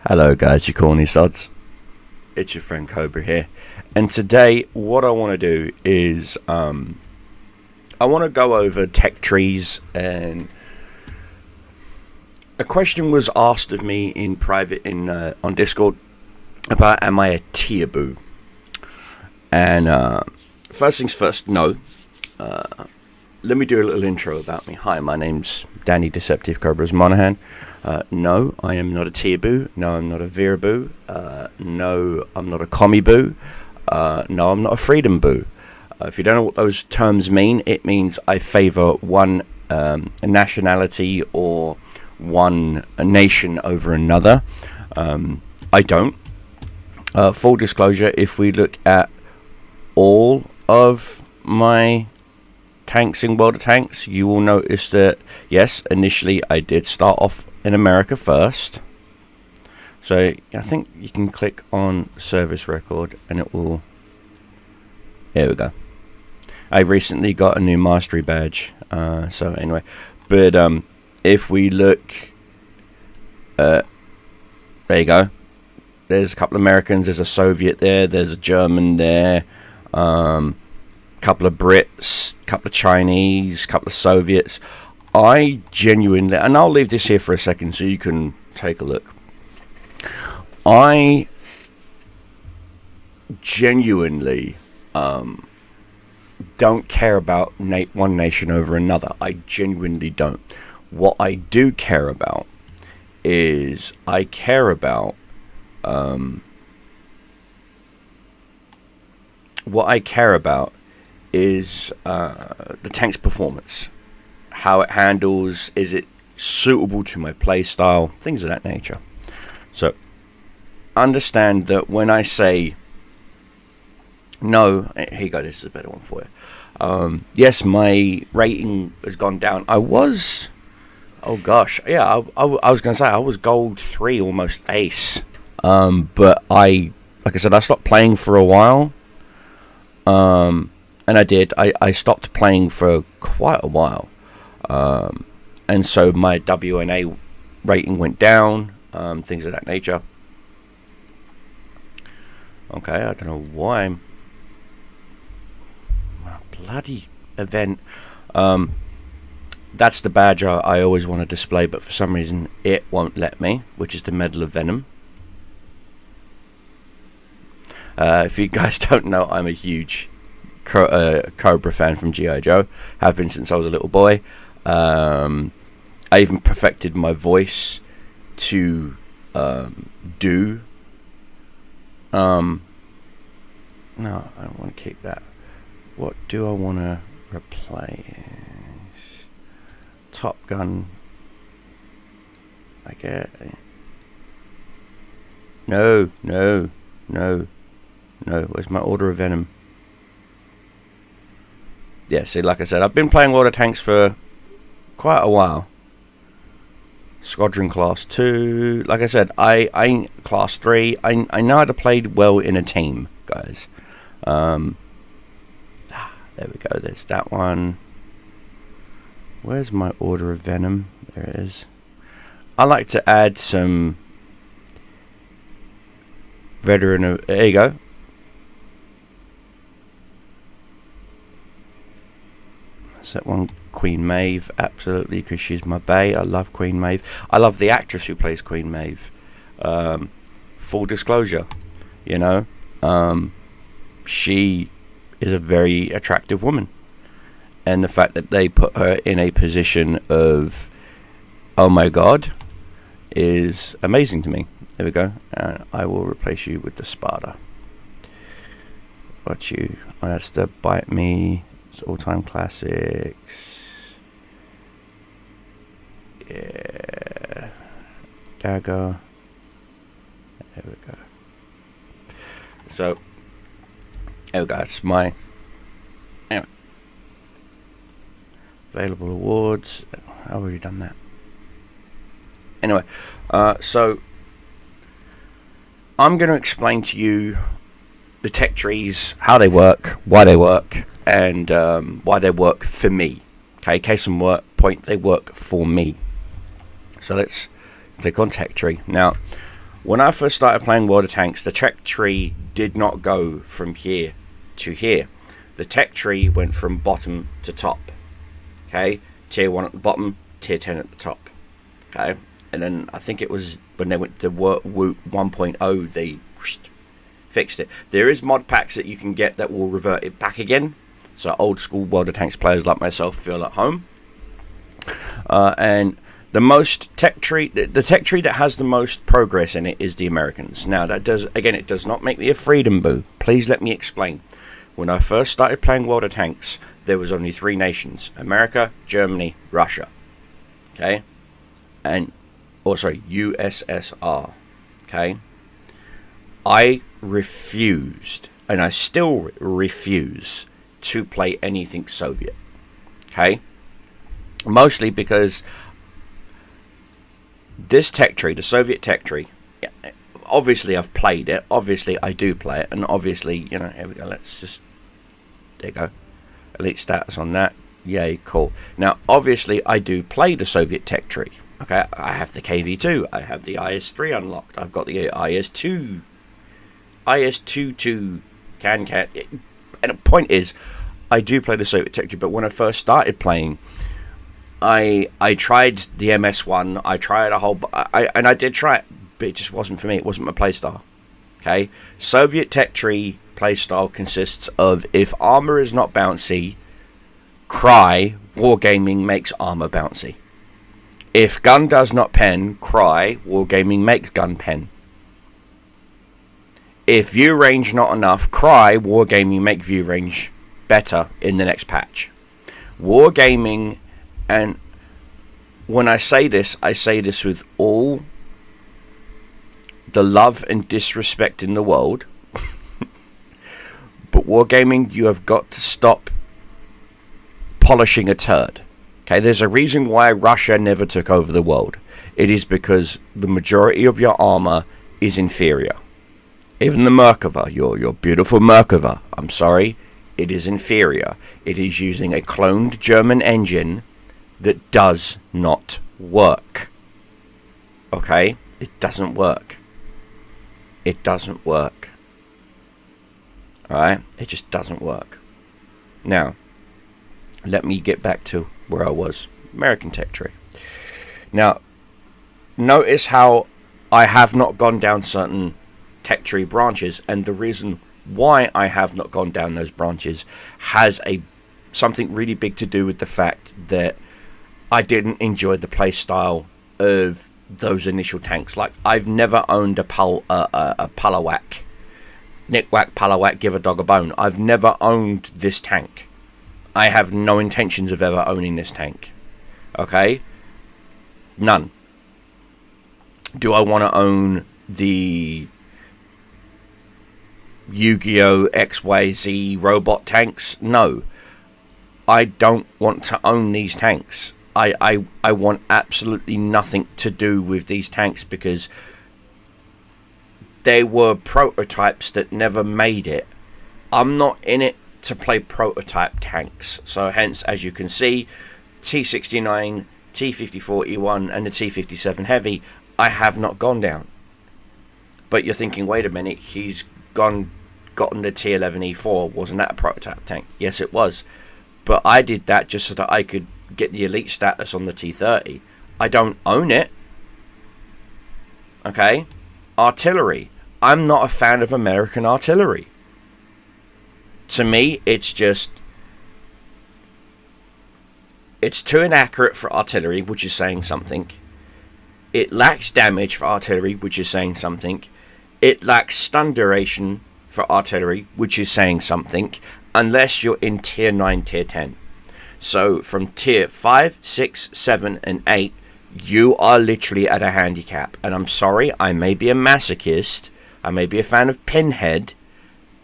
Hello guys, you corny sods. It's your friend Cobra here. And today what I want to do is I want to go over tech trees, and a question was asked of me in private on Discord about am I a teaboo? And first things first, no. Let me do a little intro about me. Hi, my name's Danny Deceptive Cobras Monahan. No, I am not a teaboo. No, I'm not a viraboo. No, I'm not a commie boo. No, I'm not a freedom boo. If you don't know what those terms mean, it means I favour one nationality or one nation over another. I don't. Full disclosure, if we look at all of my tanks in World of Tanks, you will notice that, yes, initially I did start off in America first. So I think you can click on service record and it will... There we go. I recently got a new mastery badge. So anyway, but if we look... there you go. There's a couple of Americans, there's a Soviet there, there's a German there, couple of Brits, couple of Chinese, couple of Soviets. I genuinely, and I'll leave this here for a second so you can take a look. I genuinely don't care about one nation over another. I genuinely don't. What I do care about is I care about the tank's performance, how it handles, is it suitable to my play style, things of that nature. So understand that when I say no, here you go, this is a better one for you. Yes, my rating has gone down. I was, oh gosh, yeah, I was going to say I was gold 3, almost ace. But like I said, I stopped playing for a while. And I did. I stopped playing for quite a while. And so my WNA rating went down. Things of that nature. Okay, I don't know why I'm... Bloody event. That's the badge I always want to display, but for some reason it won't let me, which is the Medal of Venom. If you guys don't know, I'm a huge Cobra fan from G.I. Joe. Have been since I was a little boy. I even perfected my voice to do. No, I don't want to keep that. What do I want to replace? Top Gun. I get. No. Where's my Order of Venom? Yeah, see, like I said, I've been playing World of Tanks for quite a while. Squadron Class 2. Like I said, I ain't Class 3. I know how to play well in a team, guys. There we go. There's that one. Where's my Order of Venom? There it is. I like to add some veteran of... There you go. That one, Queen Maeve, absolutely, because she's my bae. I love Queen Maeve. I love the actress who plays Queen Maeve. Full disclosure, you know, she is a very attractive woman, and the fact that they put her in a position of, oh my god, is amazing to me. There we go. I will replace you with the Sparta. What you? Oh, that's the Bite Me. All-time classics. Yeah. Dagger. There we go. So, there we go. It's my... Anyway. Available awards. I've already done that. Anyway, so I'm going to explain to you the tech trees, how they work, why they work, and why they work for me. Okay, case in point, they work for me. So let's click on tech tree. Now, When I first started playing World of Tanks, the tech tree did not go from here to here. The tech tree went from bottom to top. Okay, tier 1 at the bottom, tier 10 at the top. Okay, and then I think it was when they went to Woot 1.0, they fixed it. There is mod packs that you can get that will revert it back again, so old school World of Tanks players like myself feel at home. And the most tech tree, the tech tree that has the most progress in it is the Americans. Now that does, again, it does not make me a freedom boo. Please let me explain. When I first started playing World of Tanks, there was only 3 nations: America, Germany, Russia. Okay, and also USSR. Okay, I refused, and I still refuse, to play anything Soviet. Okay, mostly because this tech tree, the Soviet tech tree, obviously I've played it, obviously I do play it, and obviously, you know, here we go, let's just, there you go, elite status on that, yay, cool. Now obviously I do play the Soviet tech tree. Okay, I have the KV2, I have the IS-3 unlocked, I've got the IS-2, IS-22, and the point is, I do play the Soviet tech tree, but when I first started playing, I tried the MS1, I tried a whole, and I did try it, but it just wasn't for me, it wasn't my playstyle. Okay, Soviet tech tree playstyle consists of, if armor is not bouncy, cry, wargaming makes armor bouncy. If gun does not pen, cry, wargaming makes gun pen. If view range not enough, cry, wargaming make view range better in the next patch. Wargaming, and when I say this with all the love and disrespect in the world, but wargaming, you have got to stop polishing a turd. Okay, there's a reason why Russia never took over the world. It is because the majority of your armor is inferior. Even the Merkava, your beautiful Merkava, I'm sorry, it is inferior. It is using a cloned German engine that does not work. Okay, it doesn't work. It doesn't work. Alright, it just doesn't work. Now, let me get back to where I was. American tech tree. Now, notice how I have not gone down certain tech tree branches, and the reason why I have not gone down those branches has something really big to do with the fact that I didn't enjoy the play style of those initial tanks. Like, I've never owned a Palawak. Nick-whack, Palawak, give a dog a bone. I've never owned this tank. I have no intentions of ever owning this tank. Okay? None. Do I want to own the Yu-Gi-Oh! XYZ robot tanks? No. I don't want to own these tanks. I want absolutely nothing to do with these tanks because they were prototypes that never made it. I'm not in it to play prototype tanks. So hence, as you can see, T69, T54E1 and the T57 Heavy, I have not gone down. But you're thinking, wait a minute, he's gotten the T11E4. Wasn't that a prototype tank? Yes, it was. But I did that just so that I could get the elite status on the T30. I don't own it. Okay? Artillery. I'm not a fan of American artillery. To me, it's just... it's too inaccurate for artillery, which is saying something. It lacks damage for artillery, which is saying something. It lacks stun duration for artillery, which is saying something, unless you're in tier 9, tier 10. So from tier 5, 6, 7 and 8, you are literally at a handicap. And I'm sorry, I may be a masochist, I may be a fan of Pinhead,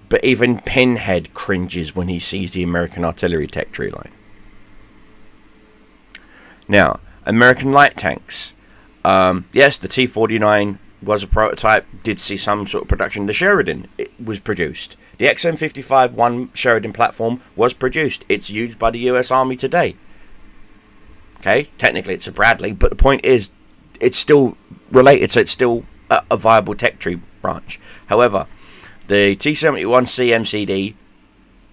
but even Pinhead cringes when he sees the American artillery tech tree line. Now, American light tanks. Yes, the T49 was a prototype, did see some sort of production. The Sheridan, it was produced. The XM55-1 Sheridan platform was produced. It's used by the US Army today. Okay, technically it's a Bradley, but the point is, it's still related, so it's still a viable tech tree branch. However, the T-71C MCD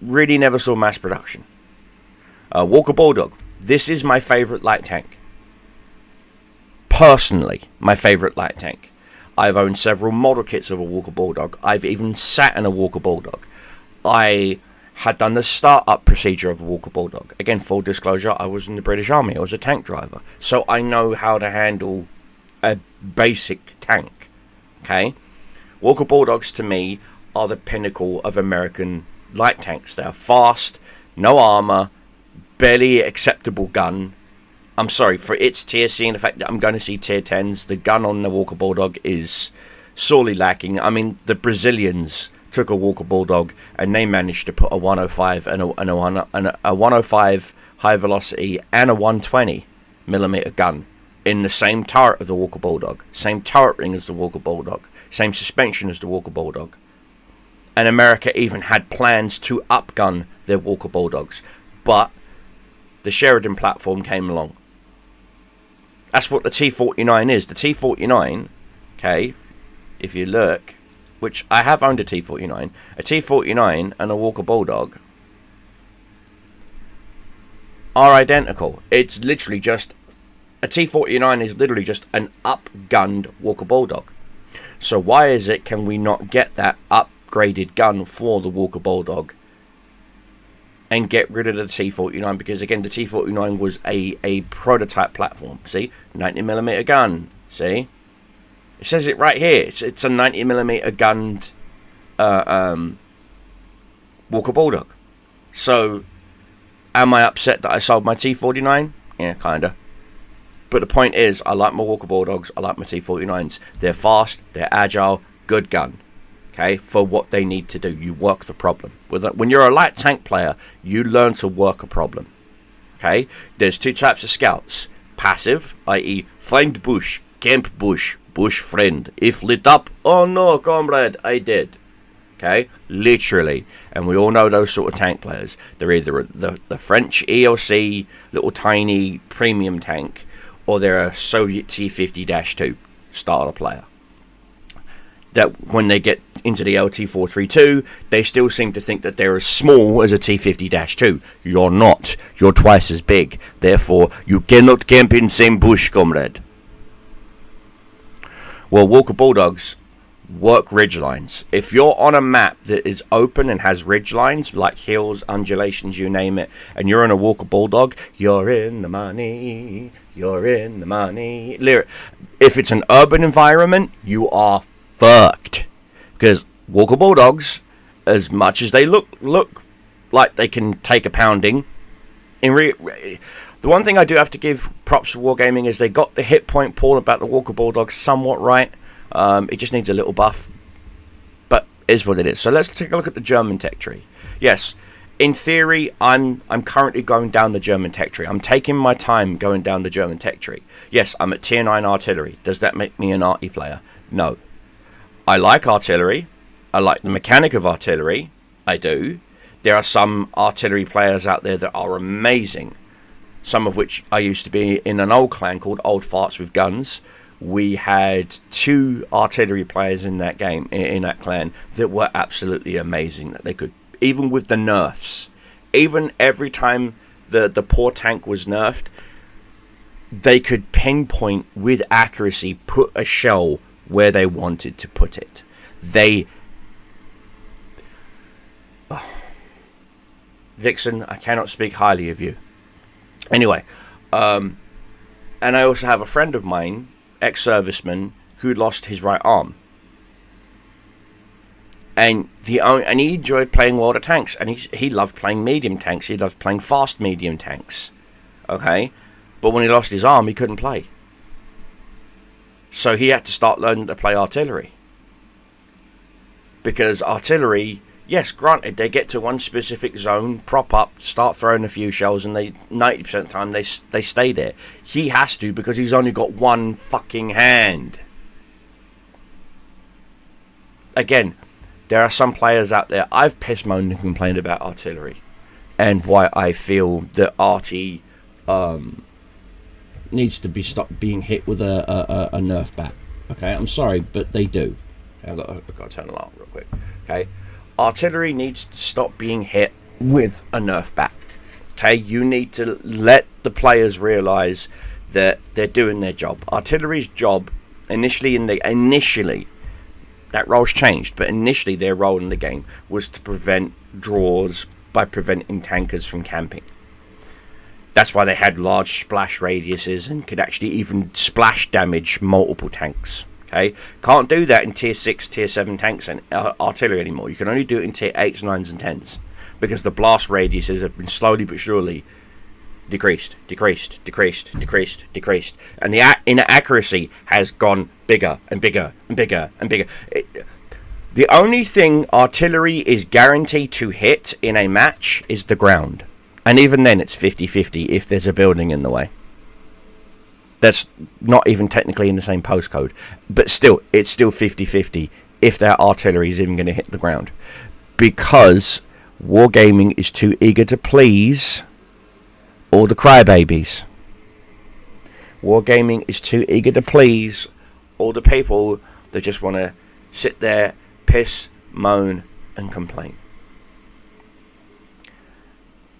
really never saw mass production. Walker Bulldog. This is my favourite light tank. Personally, my favourite light tank. I've owned several model kits of a Walker Bulldog. I've even sat in a Walker Bulldog. I had done the start-up procedure of a Walker Bulldog. Again, full disclosure, I was in the British Army. I was a tank driver. So I know how to handle a basic tank. Okay? Walker Bulldogs, to me, are the pinnacle of American light tanks. They are fast, no armour, barely acceptable gun. I'm sorry, for its tier C and the fact that I'm going to see tier 10s, the gun on the Walker Bulldog is sorely lacking. I mean, the Brazilians took a Walker Bulldog and they managed to put a 105 and a 105 high velocity and a 120mm gun in the same turret of the Walker Bulldog, same turret ring as the Walker Bulldog, same suspension as the Walker Bulldog. And America even had plans to upgun their Walker Bulldogs, but the Sheridan platform came along. That's what the T49 is. The T49, okay, if you look, which I have owned a T49 and a Walker Bulldog are identical. It's literally just, a T49 is literally just an upgunned Walker Bulldog. So why is it can we not get that upgraded gun for the Walker Bulldog and get rid of the T49? Because again, the T49 was a prototype platform. See, 90mm gun. See, it says it right here. It's a 90mm gunned Walker Bulldog. So, am I upset that I sold my T49? Yeah, kinda. But the point is, I like my Walker Bulldogs. I like my T49s. They're fast. They're agile. Good gun. Okay, for what they need to do. You work the problem. When you're a light tank player, you learn to work a problem. Okay, there's two types of scouts. Passive, i.e. find bush, camp bush, bush friend. If lit up, oh no, comrade, I did. Okay, literally. And we all know those sort of tank players. They're either the French ELC, little tiny premium tank, or they're a Soviet T-50-2 starter player. That when they get into the LT-432, they still seem to think that they're as small as a T-50-2. You're not. You're twice as big. Therefore, you cannot camp in same bush, comrade. Well, Walker Bulldogs work ridge lines. If you're on a map that is open and has ridge lines, like hills, undulations, you name it, and you're in a Walker Bulldog, you're in the money. You're in the money. If it's an urban environment, you are fucked, because Walker Bulldogs, as much as they look like they can take a pounding, the one thing I do have to give props to Wargaming is they got the hit point pool about the Walker Bulldogs somewhat right. It just needs a little buff, but is what it is. So let's take a look at the German tech tree. Yes, in theory, I'm currently going down the German tech tree. I'm taking my time going down the German tech tree. Yes, I'm at tier 9 artillery. Does that make me an arty player? No. I like artillery. I like the mechanic of artillery. I do. There are some artillery players out there that are amazing. Some of which I used to be in an old clan called Old Farts with Guns. We had 2 artillery players in that game, in that clan, that were absolutely amazing. That they could, even with the nerfs, even every time the poor tank was nerfed, they could pinpoint with accuracy, put a shell where they wanted to put it. Vixen, I cannot speak highly of you. Anyway, and I also have a friend of mine, ex-serviceman, who lost his right arm. And he enjoyed playing World of Tanks, and he loved playing medium tanks. He loved playing fast medium tanks. Okay? But when he lost his arm, he couldn't play. So he had to start learning to play artillery. Because artillery, yes, granted, they get to one specific zone, prop up, start throwing a few shells, and 90% of the time they stay there. He has to, because he's only got one fucking hand. Again, there are some players out there, I've piss moaned and complained about artillery, and why I feel that arty needs to be stopped being hit with a Nerf bat. Okay, I'm sorry, but they do. I've got to turn the light on real quick. Okay, artillery needs to stop being hit with a Nerf bat. Okay, you need to let the players realise that they're doing their job. Artillery's job initially that role's changed, but initially their role in the game was to prevent draws by preventing tankers from camping. That's why they had large splash radiuses and could actually even splash damage multiple tanks. Okay, can't do that in tier 6, tier 7 tanks and artillery anymore. You can only do it in tier 8s, 9s and 10s because the blast radiuses have been slowly but surely decreased, and the inaccuracy has gone bigger and bigger and bigger and bigger. The only thing artillery is guaranteed to hit in a match is the ground, and even then it's 50-50 if there's a building in the way. That's not even technically in the same postcode, but still, it's still 50-50 if their artillery is even going to hit the ground, because Wargaming is too eager to please all the crybabies. Wargaming is too eager to please all the people that just want to sit there, piss, moan, and complain.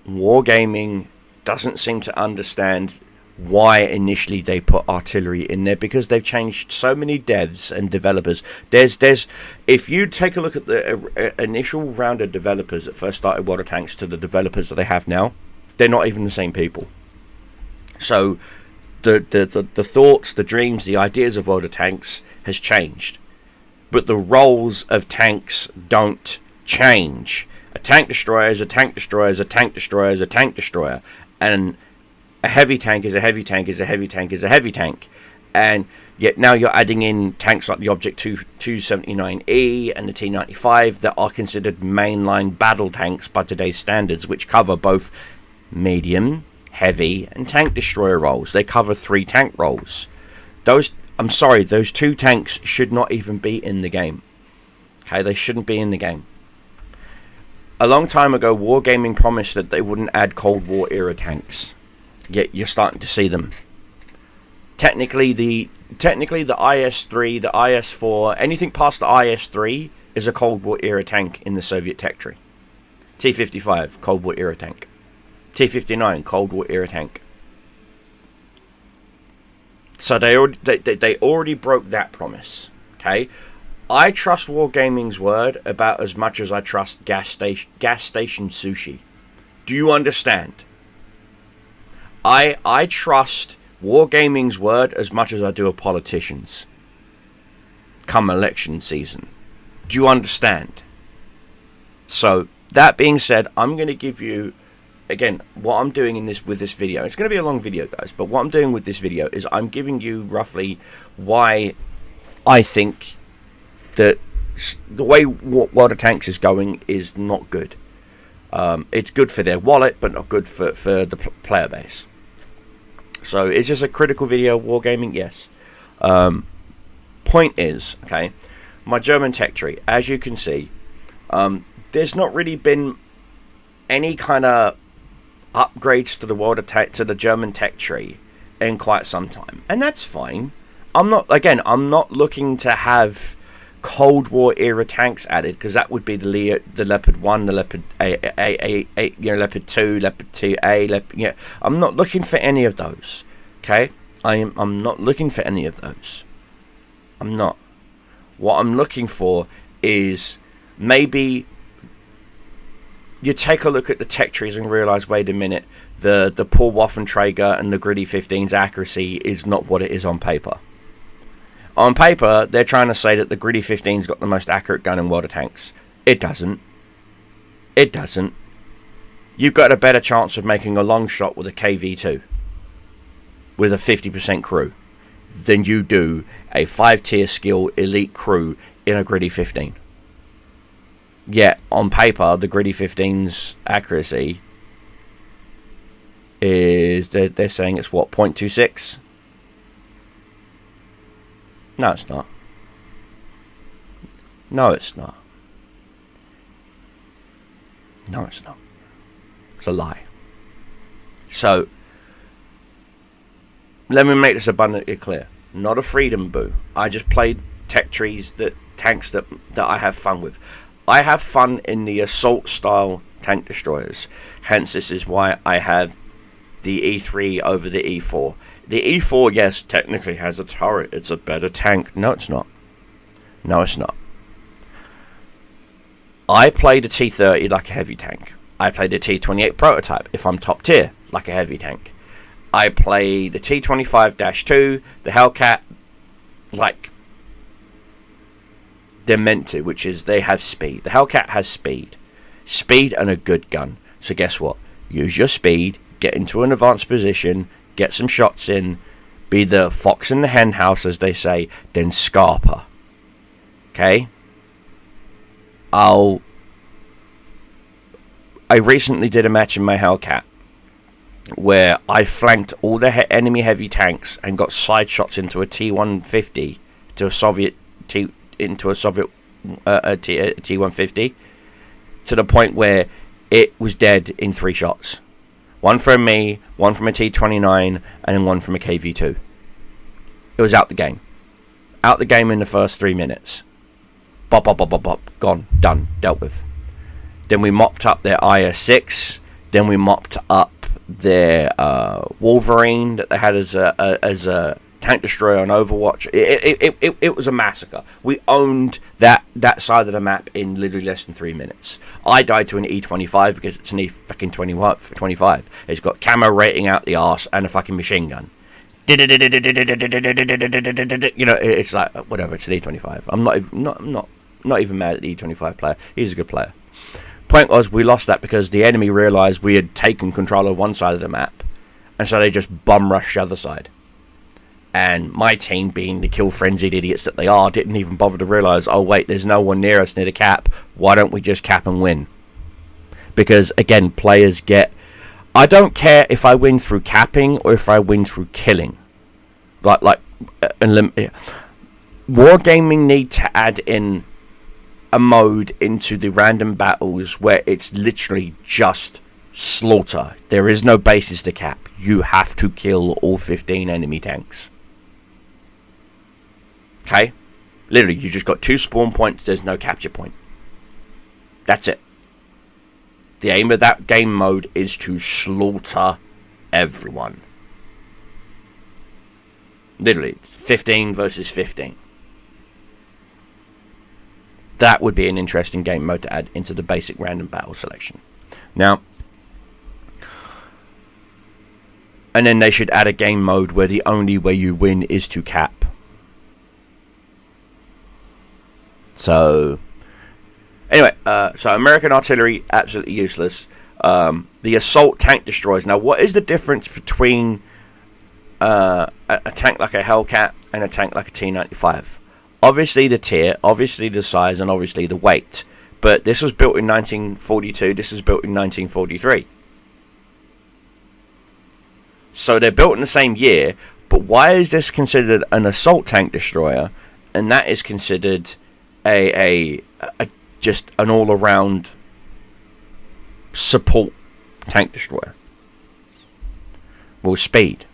Wargaming doesn't seem to understand why initially they put artillery in there, because they've changed so many devs and developers. There's if you take a look at the initial round of developers that first started World of Tanks to the developers that they have now, they're not even the same people. So the thoughts, the dreams, the ideas of World of Tanks has changed, but the roles of tanks don't change. A tank destroyer is a tank destroyer is a tank destroyer is a tank destroyer, and a heavy tank is a heavy tank is a heavy tank is a heavy tank. And yet now you're adding in tanks like the Object 279E and the T95 that are considered mainline battle tanks by today's standards, which cover both medium, heavy, and tank destroyer roles. They cover 3 tank roles. Those 2 tanks should not even be in the game. Okay, they shouldn't be in the game. A long time ago, Wargaming promised that they wouldn't add Cold War era tanks. Yet you're starting to see them. Technically the IS-3, the IS-4, anything past the IS-3 is a Cold War era tank in the Soviet tech tree. T-55, Cold War era tank. T-59, Cold War era tank. So they already broke that promise. Okay, I trust Wargaming's word about as much as I trust gas station sushi. Do you understand? I trust Wargaming's word as much as I do a politician's come election season. Do you understand? So that being said, I'm going to give you, again, what I'm doing with this video. It's going to be a long video, guys, but what I'm doing with this video is I'm giving you roughly why I think that the way World of Tanks is going is not good. It's good for their wallet, but not good for the player base. So is this a critical video of Wargaming? Yes. Point is, okay, my German tech tree, as you can see, there's not really been any kind of upgrades to the German tech tree in quite some time, and that's fine. I'm not looking to have Cold War era tanks added, because that would be the Leopard 1, the Leopard A, Leopard 2, Leopard 2A, I'm not looking for any of those. Okay, I'm not looking for any of those. I'm not. What I'm looking for is maybe you take a look at the tech trees and realize, wait a minute, the Paul Waffenträger and the Gritty 15's accuracy is not what it is on paper. On paper, they're trying to say that the Gritty 15's got the most accurate gun in World of Tanks. It doesn't. It doesn't. You've got a better chance of making a long shot with a KV2 with a 50% crew than you do a 5-tier skill elite crew in a Gritty 15. Yet, on paper, the Gritty 15's accuracy is, they're saying it's what, 0.26? No, it's not. No, it's not. No, it's not. It's a lie. So, let me make this abundantly clear. not a freedom boo. I just played tech trees, tanks that I have fun with. I have fun in the assault style tank destroyers. Hence, this is why I have the E3 over the E4. The E4, yes, technically has a turret. It's a better tank. No, it's not. No, it's not. I play the T30 like a heavy tank. I play the T28 prototype if I'm top tier, like a heavy tank. I play the T25-2, the Hellcat, like they're meant to, which is they have speed. The Hellcat has speed. Speed and a good gun. So guess what? Use your speed, get into an advanced position, get some shots in, be the fox in the hen house, as they say, then scarper. Okay? I recently did a match in my Hellcat where I flanked all the enemy heavy tanks and got side shots into a T-150 to a Soviet T-150 to the point where it was dead in 3 shots. One from me, one from a T-29, and then one from a KV-2. It was out the game. Out the game in the first 3 minutes. Bop, bop, bop, bop, bop. Gone. Done. Dealt with. Then we mopped up their IS-6. Then we mopped up their Wolverine that they had as a tank destroyer on Overwatch. It was a massacre. We owned that side of the map in literally less than 3 minutes. I died to an E25 because it's an E25. It's got camo rating out the arse and a fucking machine gun. You know, it's like whatever. It's an E25. I'm not even mad at the E25 player. He's a good player. Point was, we lost that because the enemy realised we had taken control of one side of the map, and so they just bum rushed the other side. And my team, being the kill frenzied idiots that they are, didn't even bother to realise, oh wait, there's no one near us near the cap. Why don't we just cap and win? Because again, players get. I don't care if I win through capping or if I win through killing. Wargaming need to add in a mode into the random battles where it's literally just slaughter. There is no basis to cap. You have to kill all 15 enemy tanks. Okay? Literally, you just got 2 spawn points. There's no capture point. That's it. The aim of that game mode is to slaughter everyone. Literally, 15 versus 15. That would be an interesting game mode to add into the basic random battle selection. Now, and then they should add a game mode where the only way you win is to cap. So, anyway, so American artillery, absolutely useless. The assault tank destroyers. Now, what is the difference between a tank like a Hellcat and a tank like a T-95? Obviously the tier, obviously the size, and obviously the weight. But this was built in 1942, this was built in 1943. So they're built in the same year, but why is this considered an assault tank destroyer, and that is considered a just an all-around support tank destroyer? Well, speed.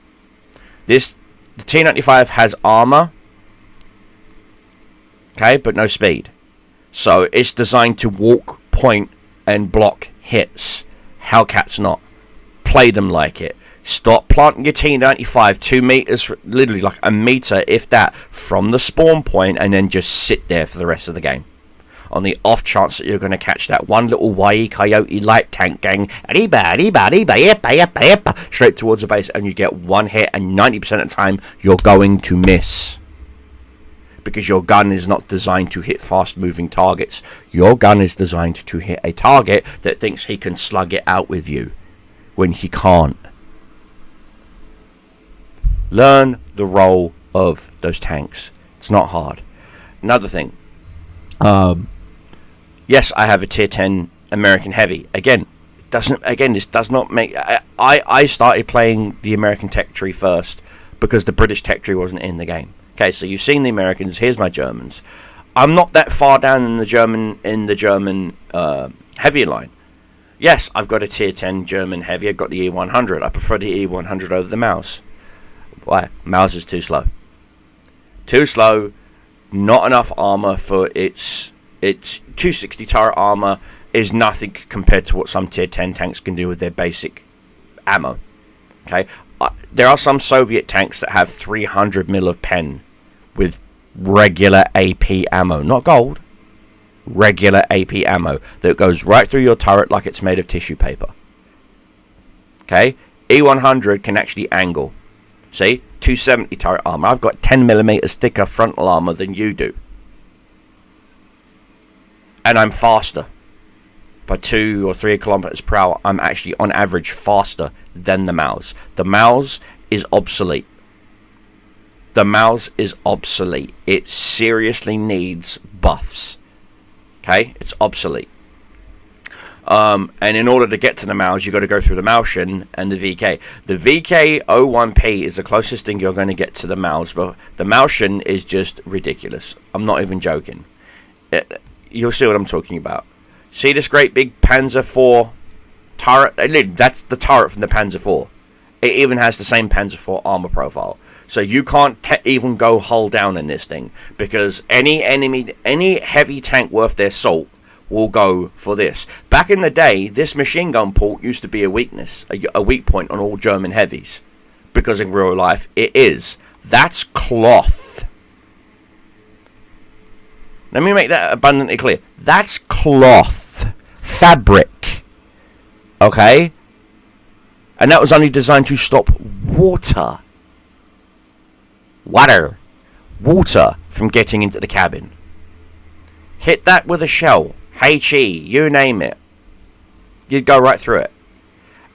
The T-95 has armor, okay, but no speed. So it's designed to walk, point, and block hits. Hellcat's not. Play them like it. Stop planting your T-95 2 meters, literally like a meter, if that, from the spawn point, and then just sit there for the rest of the game. On the off chance that you're going to catch that one little YE Coyote light tank gang, straight towards the base, and you get one hit, and 90% of the time, you're going to miss. Because your gun is not designed to hit fast-moving targets. Your gun is designed to hit a target that thinks he can slug it out with you, when he can't. Learn the role of those tanks. It's not hard. Another thing. Yes, I have a tier 10 American Heavy. This does not make... I started playing the American tech tree first because the British tech tree wasn't in the game. Okay, so you've seen the Americans. Here's my Germans. I'm not that far down in the German heavy line. Yes, I've got a tier 10 German heavy. I've got the E100. I prefer the E100 over the Maus. Why? Maus is too slow. Too slow. Not enough armor for its 260 turret armor is nothing compared to what some tier 10 tanks can do with their basic ammo. Okay, there are some Soviet tanks that have 300 mil of pen with regular AP ammo, not gold, regular AP ammo that goes right through your turret like it's made of tissue paper. Okay, E100 can actually angle. See, 270 turret armor. I've got 10mm thicker frontal armor than you do, and I'm faster by 2 or 3 kilometers per hour. I'm actually on average faster than the Maus. The Maus is obsolete. The Maus is obsolete. It seriously needs buffs. Okay, it's obsolete. And in order to get to the Maus, you've got to go through the Maushan and the VK. The VK01P is the closest thing you're going to get to the Maus, but the Maushan is just ridiculous. I'm not even joking. You'll see what I'm talking about. See this great big Panzer IV turret? That's the turret from the Panzer IV. It even has the same Panzer IV armor profile. So you can't even go hull down in this thing, because any heavy tank worth their salt will go for this. Back in the day, this machine gun port used to be a weakness, a weak point on all German heavies, because in real life it is. That's cloth. Let me make that abundantly clear. That's cloth, fabric. Okay, and that was only designed to stop water from getting into the cabin. Hit that with a shell, HE, you name it, you'd go right through it.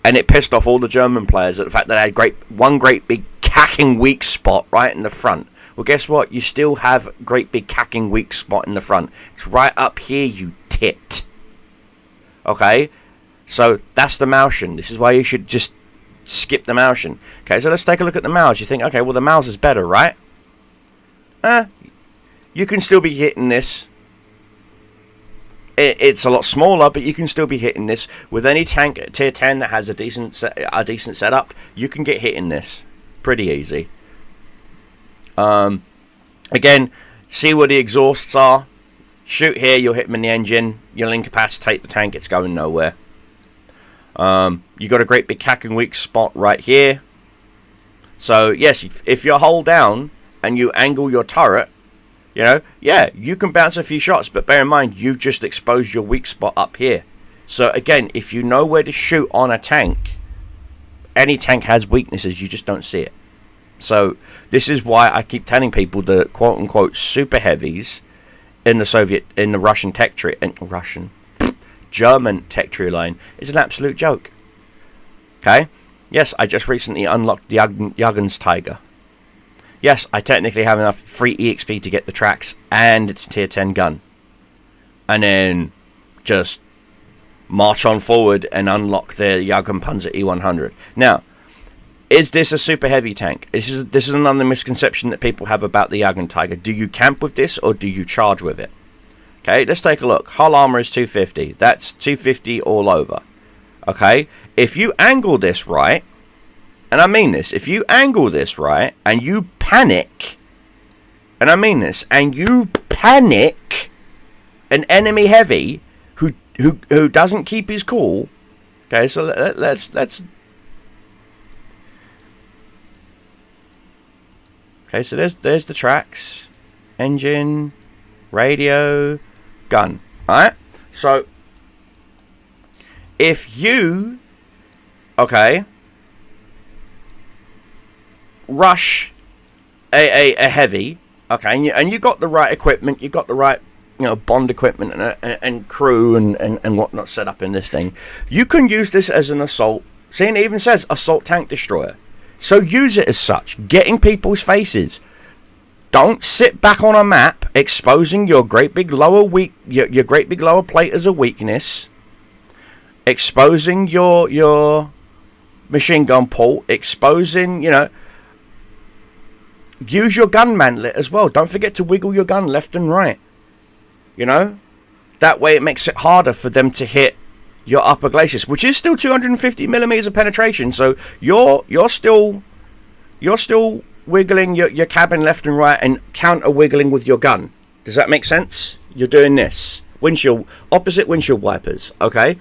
And it pissed off all the German players at the fact that they had one great big cacking weak spot right in the front. Well, guess what? You still have a great big cacking weak spot in the front. It's right up here, you tit. Okay? So that's the Maushan. This is why you should just skip the Maushan. Okay, so let's take a look at the Maus. You think, okay, well, the Maus is better, right? You can still be hitting this. It's a lot smaller, but you can still be hitting this. With any tank at tier 10 that has a decent setup, you can get hit in this pretty easy. Again, see where the exhausts are. Shoot here, you'll hit them in the engine. You'll incapacitate the tank, it's going nowhere. You got a great big cacking weak spot right here. So yes, if you hold down and you angle your turret, you know, yeah, you can bounce a few shots, but bear in mind, you've just exposed your weak spot up here. So again, if you know where to shoot on a tank, any tank has weaknesses, you just don't see it. So this is why I keep telling people the quote-unquote super heavies in the Russian tech tree, German tech tree line is an absolute joke. Okay? Yes, I just recently unlocked the Juggens Tiger. Yes, I technically have enough free EXP to get the tracks and its tier 10 gun. And then just march on forward and unlock the Jagdpanzer E100. Now, is this a super heavy tank? This is another misconception that people have about the Jagd Tiger. Do you camp with this or do you charge with it? Okay, let's take a look. Hull armor is 250. That's 250 all over. Okay, if you angle this right, and I mean this, if you angle this right and you panic, and I mean this, and you panic an enemy heavy who doesn't keep his cool. Okay, so let's okay, so there's the tracks, engine, radio, gun. Alright? So if you rush a heavy, okay, and you got the right equipment, you got the right, you know, bond equipment and crew and whatnot set up in this thing, you can use this as an assault. See, it even says assault tank destroyer. So use it as such. Get in people's faces. Don't sit back on a map exposing your great big lower your great big lower plate as a weakness. Exposing your machine gun port. Exposing, you know. Use your gun mantlet as well. Don't forget to wiggle your gun left and right. You know, that way it makes it harder for them to hit your upper glacis, which is still 250 millimeters of penetration. So you're still wiggling your cabin left and right and counter wiggling with your gun. Does that make sense? You're doing this. Opposite windshield wipers, okay?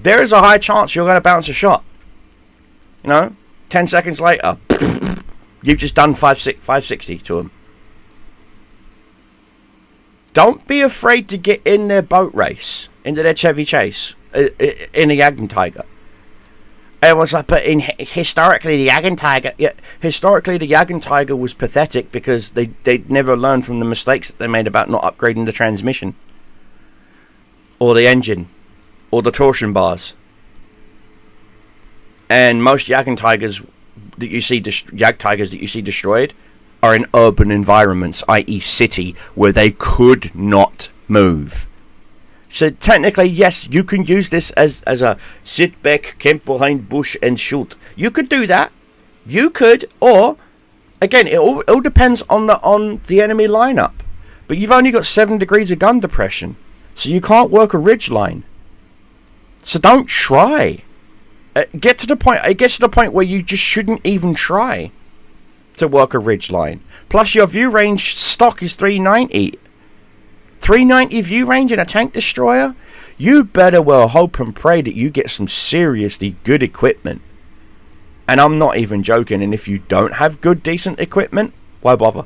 There is a high chance you're going to bounce a shot. 10 seconds later, you've just done 560 to them. Don't be afraid to get in their boat race, into their Chevy Chase, in a Jagd Tiger. Everyone's like, but historically the Jagd Tiger was pathetic because they'd never learned from the mistakes that they made about not upgrading the transmission, or the engine, or the torsion bars. And most Jagd Tigers that you see destroyed are in urban environments, i.e. city, where they could not move. So technically, yes, you can use this as a sit back, camp behind bush and shoot. You could do that. You could, or again, it all depends on the enemy lineup. But you've only got 7 degrees of gun depression, so you can't work a ridge line. So don't try. It gets to the point where you just shouldn't even try to work a ridge line. Plus, your view range stock is 390. 390 view range in a tank destroyer? You better well hope and pray that you get some seriously good equipment. And I'm not even joking. And if you don't have good, decent equipment, why bother?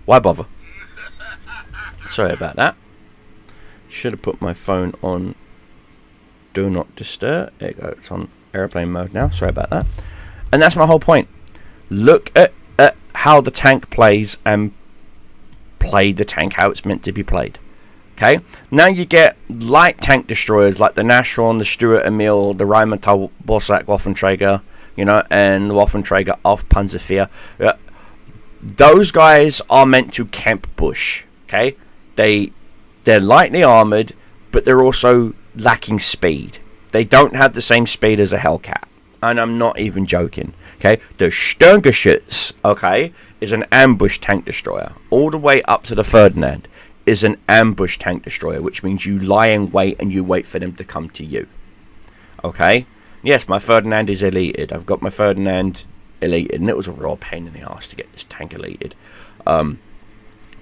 Why bother? Sorry about that. Should have put my phone on Do Not Disturb. There you go. It's on airplane mode now. Sorry about that. And that's my whole point. Look at how the tank plays and play the tank how it's meant to be played. Okay? Now you get light tank destroyers like the Nashorn, the Stuart Emil, the Rheinmetall Borsach Waffenträger, and the Waffenträger auf Panzer IV. Those guys are meant to camp bush. Okay? They're lightly armored, but they're also lacking speed. They don't have the same speed as a Hellcat. And I'm not even joking. Okay, the Sturmgeschütz, okay, is an ambush tank destroyer. All the way up to the Ferdinand is an ambush tank destroyer, which means you lie in wait and you wait for them to come to you. Okay? Yes, my Ferdinand is elated. I've got my Ferdinand elated, and it was a real pain in the ass to get this tank elated.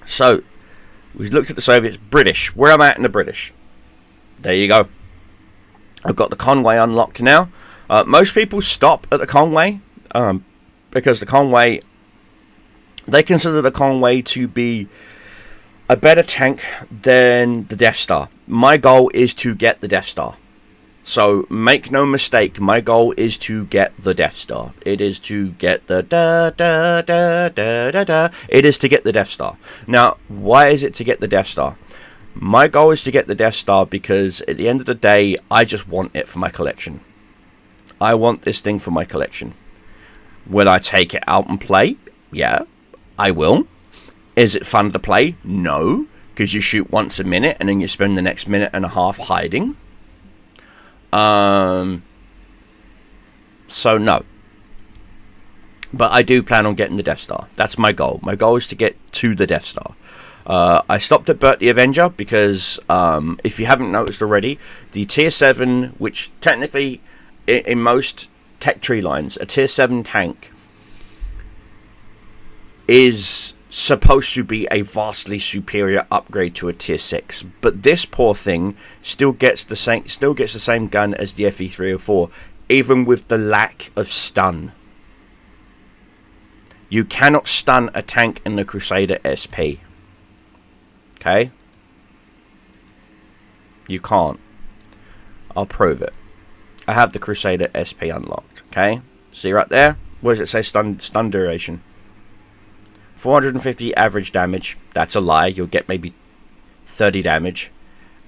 So, we looked at the Soviets. British. Where am I at in the British? There you go. I've got the Conway unlocked now. Most people stop at the Conway. Because the Conway, they consider the Conway to be a better tank than the Death Star. My goal is to get the Death Star. So make no mistake, my goal is to get the Death Star. It is to get the It is to get the Death Star. Now, why is it to get the Death Star? My goal is to get the Death Star because at the end of the day, I just want it for my collection. I want this thing for my collection. Will I take it out and play? Yeah, I will. Is it fun to play? No, because you shoot once a minute and then you spend the next minute and a half hiding. So no. But I do plan on getting the Death Star. That's my goal. My goal is to get to the Death Star. I stopped at Bert the Avenger because, if you haven't noticed already, the Tier 7, which technically in most tech tree lines, a Tier 7 tank is supposed to be a vastly superior upgrade to a Tier 6, but this poor thing still gets the same gun as the FE304, even with the lack of stun. You cannot stun a tank in the Crusader SP. Okay? You can't. I'll prove it. I have the Crusader SP unlocked, okay? See right there? What does it say? Stun duration. 450 average damage. That's a lie. You'll get maybe 30 damage.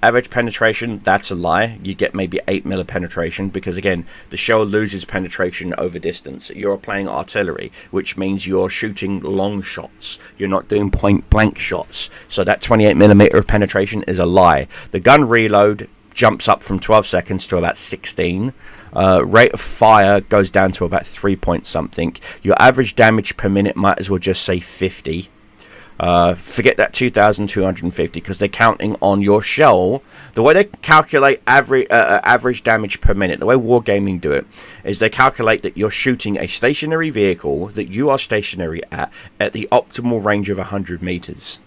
Average penetration. That's a lie. You get maybe 8 mil of penetration because, again, the shell loses penetration over distance. You're playing artillery, which means you're shooting long shots. You're not doing point-blank shots. So that 28 millimeter of penetration is a lie. The gun reload jumps up from 12 seconds to about 16. Rate of fire goes down to about 3 point something. Your average damage per minute might as well just say 50. Forget that 2,250 because they're counting on your shell. The way they calculate average damage per minute, the way Wargaming do it, is they calculate that you're shooting a stationary vehicle that you are stationary at the optimal range of 100 meters.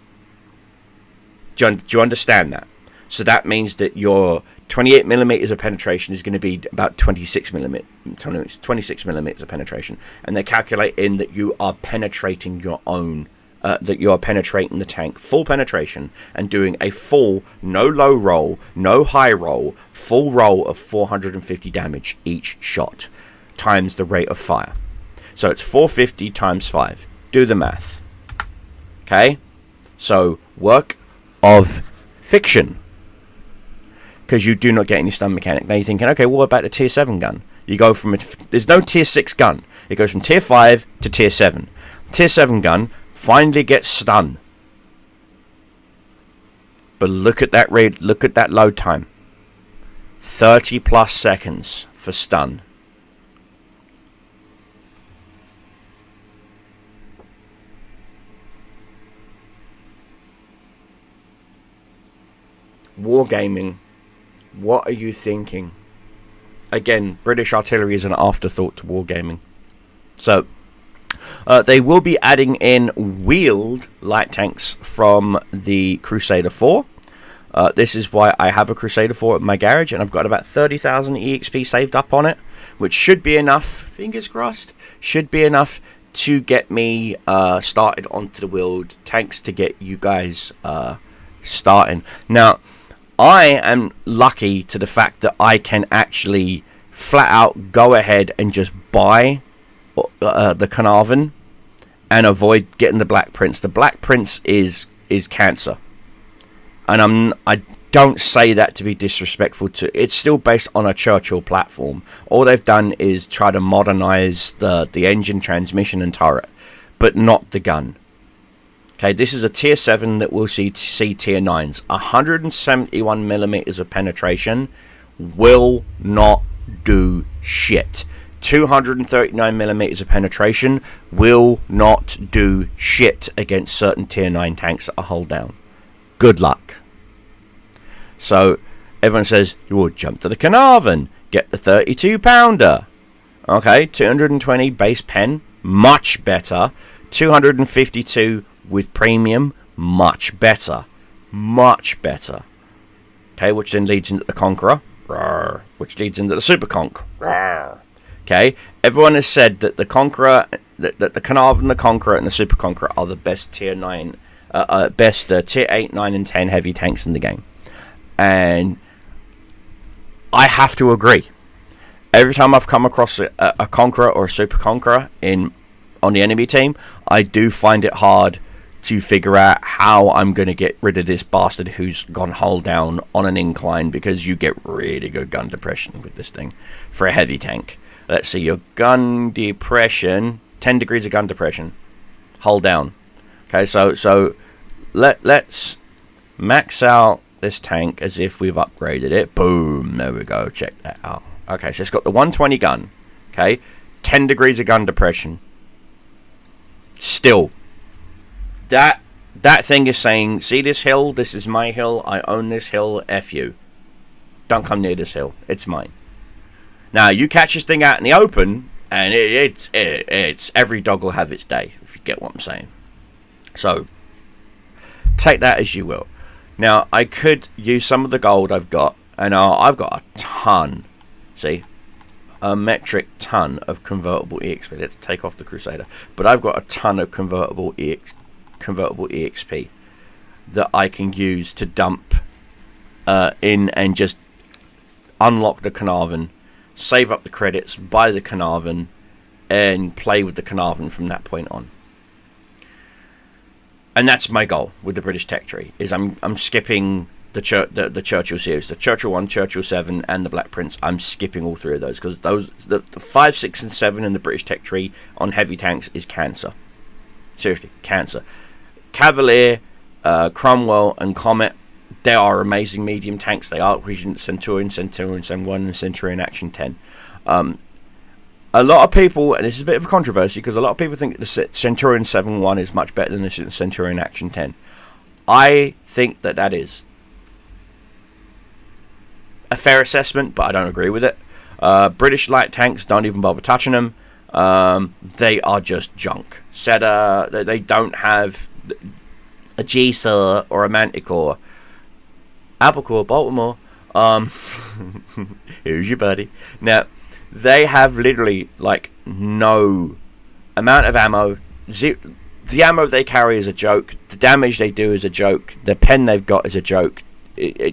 Do you understand that? So that means that your 28 millimeters of penetration is going to be about 26 millimeters of penetration, and they calculate in that you are penetrating your own. That you are penetrating the tank, full penetration, and doing a full, no low roll, no high roll, full roll of 450 damage each shot, times the rate of fire. So it's 450 times 5. Do the math. Okay? So, work of fiction. Because you do not get any stun mechanic. Now you're thinking, okay, what about the tier 7 gun? You go from there's no tier 6 gun. It goes from tier 5 to tier 7. Tier 7 gun finally gets stun. But look at that load time. 30 plus seconds for stun. Wargaming, what are you thinking? Again, British artillery is an afterthought to Wargaming. So they will be adding in wheeled light tanks from the Crusader 4. This is why I have a Crusader 4 at my garage, and I've got about 30,000 EXP saved up on it, which should be enough, fingers crossed, should be enough to get me started onto the wheeled tanks to get you guys starting. Now, I am lucky to the fact that I can actually flat out go ahead and just buy the Carnarvon and avoid getting the Black Prince. The Black Prince is cancer, and I don't say that to be disrespectful to. It's still based on a Churchill platform. All they've done is try to modernize the engine, transmission, and turret, but not the gun. Okay, this is a tier 7 that will see tier 9s. 171 millimeters of penetration will not do shit. 239 millimeters of penetration will not do shit against certain tier 9 tanks that are hull down. Good luck. So everyone says, you will jump to the Carnarvon, get the 32 pounder. Okay, 220 base pen, much better. 252 with premium, much better. Much better. Okay, which then leads into the Conqueror, which leads into the Super Conch. Okay, everyone has said that the Conqueror, that the Carnarvon, the Conqueror, and the Super Conqueror are the best tier 9, tier 8, 9, and 10 heavy tanks in the game. And I have to agree. Every time I've come across a Conqueror or a Super Conqueror on the enemy team, I do find it hard to figure out how I'm going to get rid of this bastard who's gone hull down on an incline, because you get really good gun depression with this thing for a heavy tank. Let's see, your gun depression, 10 degrees of gun depression, hull down. Okay, so let's max out this tank as if we've upgraded it. Boom, there we go, check that out. Okay, so it's got the 120 gun. Okay, 10 degrees of gun depression. Still, that thing is saying, see this hill? This is my hill. I own this hill. F you. Don't come near this hill. It's mine. Now, you catch this thing out in the open, and it's every dog will have its day, if you get what I'm saying. So, take that as you will. Now, I could use some of the gold I've got, and I've got a ton. See? A metric ton of convertible EXP. Let's take off the Crusader. But I've got a ton of convertible EXP that I can use to dump in and just unlock the Carnarvon, save up the credits, buy the Carnarvon, and play with the Carnarvon from that point on. And that's my goal with the British Tech Tree, is I'm skipping the Churchill series, the Churchill 1, Churchill 7, and the Black Prince. I'm skipping all three of those, because the 5, 6, and 7 in the British Tech Tree on heavy tanks is cancer. Seriously, cancer. Cavalier, Cromwell, and Comet, they are amazing medium tanks. They are Regent, Centurion, Centurion 1, and Centurion Action 10. a lot of people, and this is a bit of a controversy, because a lot of people think the Centurion 7.1 is much better than the Centurion Action 10. I think that is a fair assessment, but I don't agree with it. British light tanks, don't even bother touching them. They are just junk. They don't have a G-Sir or a Manticore. Applecore, Baltimore. Here's your buddy. Now, they have literally, like, no amount of ammo. The ammo they carry is a joke. The damage they do is a joke. The pen they've got is a joke.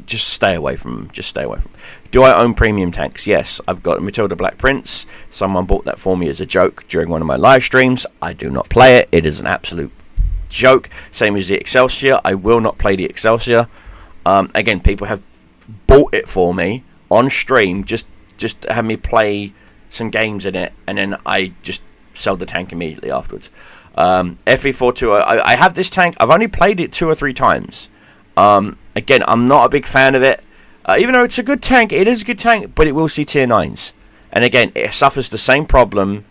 Just stay away from them. Just stay away from them. Do I own premium tanks? Yes. I've got Matilda Black Prince. Someone bought that for me as a joke during one of my live streams. I do not play it. It is an absolute joke. Same as the Excelsior. I will not play the Excelsior. Again, people have bought it for me on stream. Just have me play some games in it, and then I just sell the tank immediately afterwards. FE420, I have this tank. I've only played it 2 or 3 times. Again, I'm not a big fan of it. Even though it's a good tank, it is a good tank, but it will see tier 9s. And again, it suffers the same problem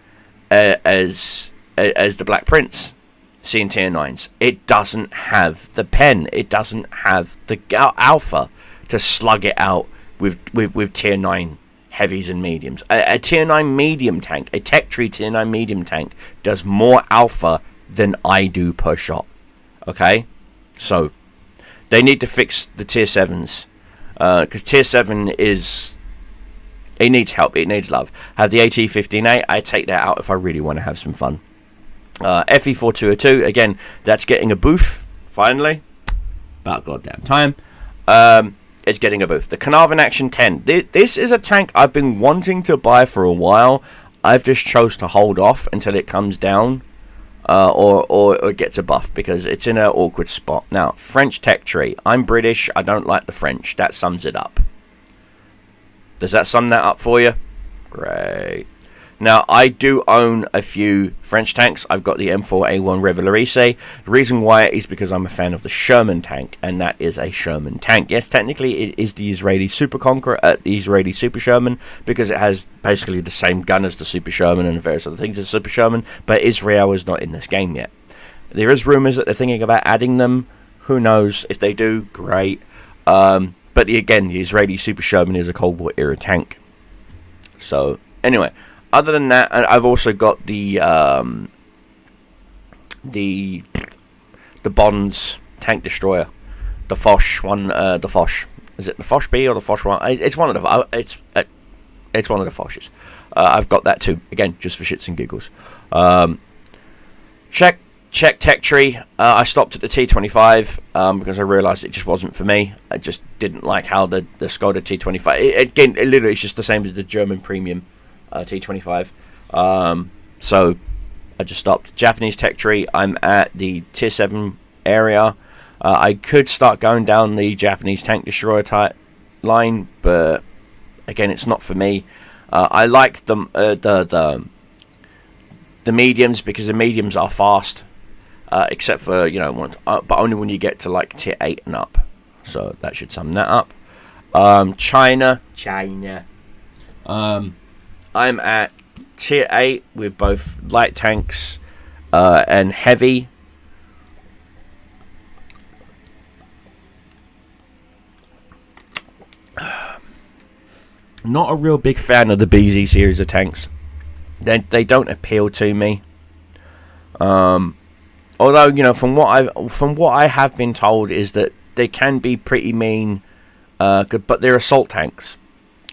as the Black Prince seeing tier 9s. It doesn't have the pen. It doesn't have the alpha to slug it out with tier 9 heavies and mediums. A tier 9 medium tank, a tech tree tier 9 medium tank, does more alpha than I do per shot. Okay? So, they need to fix the tier 7s. Because tier 7 is... It needs help. It needs love. Have the AT-15A. I take that out if I really want to have some fun. FE-4202. Again, that's getting a booth. Finally. About goddamn time. It's getting a booth. The Carnarvon Action 10. This is a tank I've been wanting to buy for a while. I've just chose to hold off until it comes down. Or gets a buff, because it's in an awkward spot. Now, French tech tree. I'm British. I don't like the French. That sums it up. Does that sum that up for you? Great. Now, I do own a few French tanks. I've got the M4A1 Revelarice. The reason why is because I'm a fan of the Sherman tank, and that is a Sherman tank. Yes, technically it is the Israeli Super Conqueror, the Israeli Super Sherman, because it has basically the same gun as the Super Sherman and various other things as the Super Sherman, but Israel is not in this game yet. There is rumours that they're thinking about adding them. Who knows? If they do, great. But again, the Israeli Super Sherman is a Cold War era tank. So, anyway... Other than that, I've also got the Bonds tank destroyer, the Foch one. The Foch, is it the Foch B or the Foch 1? It's one of the it's one of the Foches. I've got that too. Again, just for shits and giggles. Check tech tree. I stopped at the T25 because I realised it just wasn't for me. I just didn't like how the Skoda T25. Again, it literally is just the same as the German premium. T25. So I just stopped. Japanese tech tree. I'm at the tier 7 area. I could start going down the Japanese tank destroyer type line, but again, it's not for me. I like the mediums, because the mediums are fast, except for, you know, but only when you get to like tier 8 and up. So that should sum that up. China. I'm at tier 8 with both light tanks and heavy. Not a real big fan of the BZ series of tanks. They don't appeal to me. Although, you know, from what I have been told is that they can be pretty mean, but they're assault tanks,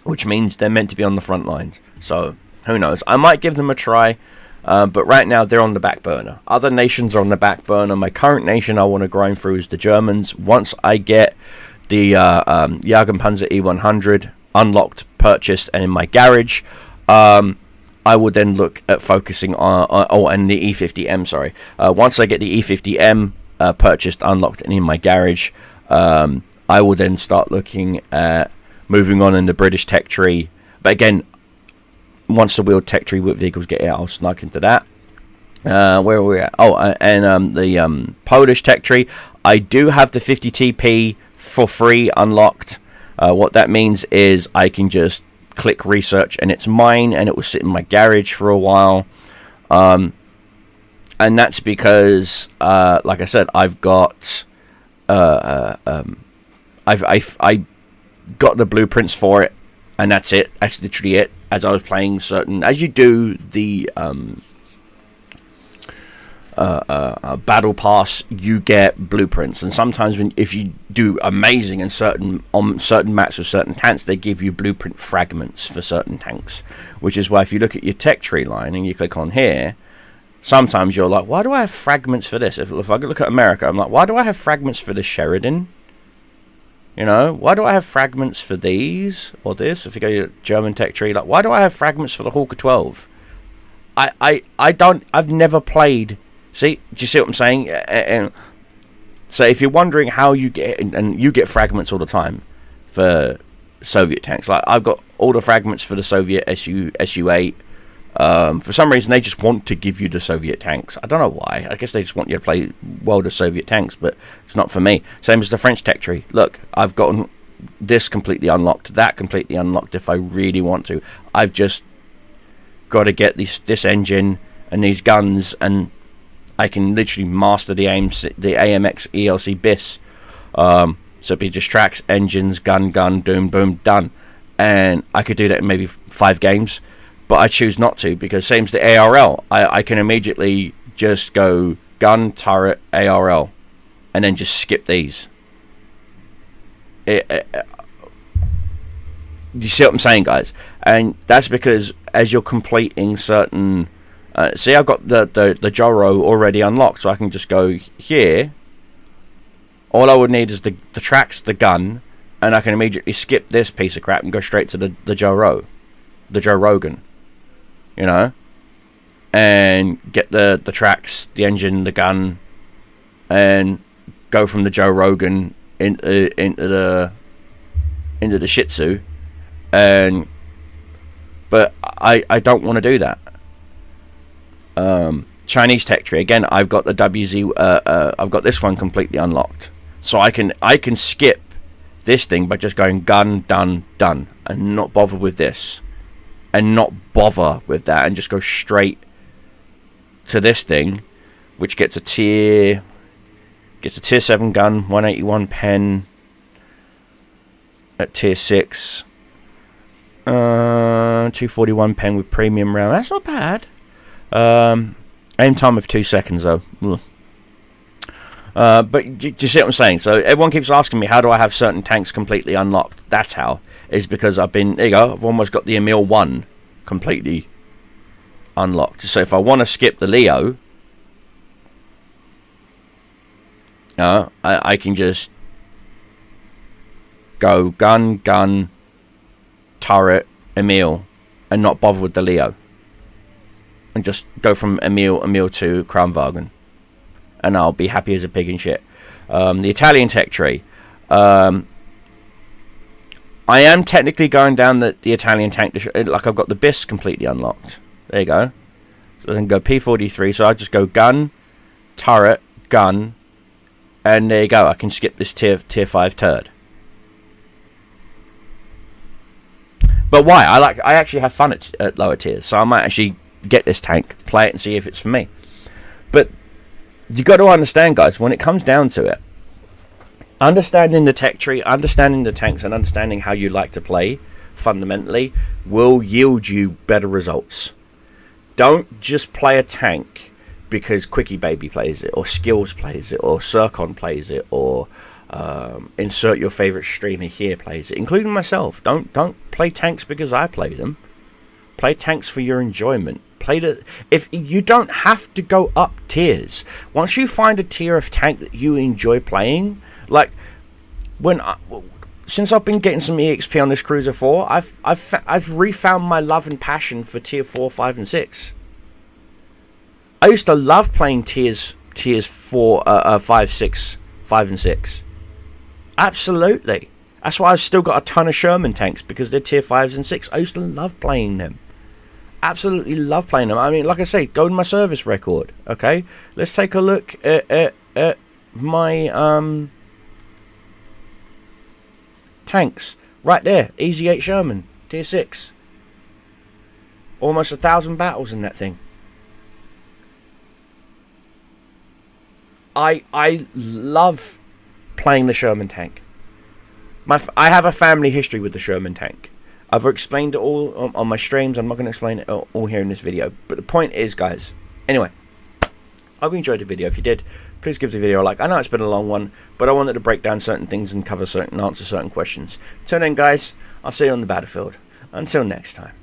which means they're meant to be on the front lines. So, who knows? I might give them a try, but right now they're on the back burner. Other nations are on the back burner. My current nation I want to grind through is the Germans. Once I get the Jagenpanzer E100 unlocked, purchased, and in my garage, I will then look at focusing on... and the E50M, sorry. Once I get the E50M purchased, unlocked, and in my garage, I will then start looking at moving on in the British tech tree. But again... Once the wheeled tech tree with vehicles get out, I'll snug into that. Where are we at? Oh, and the Polish tech tree. I do have the 50 TP for free unlocked. What that means is I can just click research, and it's mine, and it will sit in my garage for a while. And that's because, like I said, I've got, I got the blueprints for it, and that's it. That's literally it. As I was playing as you do the battle pass, you get blueprints, and sometimes if you do amazing in certain maps with certain tanks, they give you blueprint fragments for certain tanks, which is why if you look at your tech tree line and you click on here, sometimes you're like, why do I have fragments for this? If I look at America, I'm like, why do I have fragments for the Sheridan? You know, why do I have fragments for these or this? If you go to German tech tree, like, why do I have fragments for the Hawker 12? I've never played. See, do you see what I'm saying? And so if you're wondering how you get, and you get fragments all the time for Soviet tanks, like I've got all the fragments for the Soviet Su-8. For some reason, they just want to give you the Soviet tanks. I don't know why. I guess they just want you to play world of Soviet tanks, but it's not for me. Same as the French tech tree. Look, I've gotten this completely unlocked, that completely unlocked if I really want to. I've just got to get this engine and these guns, and I can literally master the AMX ELC BIS. So it'd be just tracks, engines, gun, boom, boom, done. And I could do that in maybe 5 games. But I choose not to, because same as the ARL, I can immediately just go gun, turret, ARL, and then just skip these. You see what I'm saying, guys? And that's because as you're completing certain... see, I've got the Joro already unlocked, so I can just go here. All I would need is the tracks, the gun, and I can immediately skip this piece of crap and go straight to the Joe Rogan. You know, and get the tracks, the engine, the gun, and go from the Joe Rogan into the Shih Tzu. But I don't want to do that. Chinese tech tree again. I've got the WZ. I've got this one completely unlocked, so I can skip this thing by just going gun, done, and not bother with this. And not bother with that, and just go straight to this thing, which gets a tier 7 gun, 181 pen at tier 6, 241 pen with premium round. That's not bad. Aim time of 2 seconds though. But do you see what I'm saying? So everyone keeps asking me, how do I have certain tanks completely unlocked? That's how. Is because I've almost got the Emil 1 completely unlocked. So if I want to skip the Leo, I can just go gun, turret, Emil, and not bother with the Leo. And just go from Emil to Kramwagen. And I'll be happy as a pig in shit. The Italian tech tree. I am technically going down the Italian tank, like I've got the BIS completely unlocked. There you go. So I can go P43, so I just go gun, turret, gun, and there you go. I can skip this tier 5 turd. But why? I actually have fun at lower tiers, so I might actually get this tank, play it, and see if it's for me. But you got to understand, guys, when it comes down to it, understanding the tech tree, understanding the tanks, and understanding how you like to play fundamentally will yield you better results. Don't just play a tank because Quickie Baby plays it, or Skills plays it, or Circon plays it, or insert your favorite streamer here plays it, including myself. Don't play tanks because I play them. Play tanks for your enjoyment. If you don't have to go up tiers. Once you find a tier of tank that you enjoy playing, like since I've been getting some EXP on this Cruiser 4, I've refound my love and passion for tier 4, 5, and 6. I used to love playing tiers 4, 5, 6, 5, and 6. Absolutely. That's why I've still got a ton of Sherman tanks, because they're tier 5s and 6. I used to love playing them. Absolutely love playing them. I mean, like I say, go to my service record. Okay, let's take a look at my tanks right there. Easy 8 Sherman. Tier 6. Almost 1,000 battles in that thing. I love playing the Sherman tank. I have a family history with the Sherman tank. I've explained it all on my streams. I'm not going to explain it all here in this video. But the point is, guys, anyway, I hope you enjoyed the video. If you did, please give the video a like. I know it's been a long one, but I wanted to break down certain things and answer certain questions. Till then, guys, I'll see you on the battlefield. Until next time.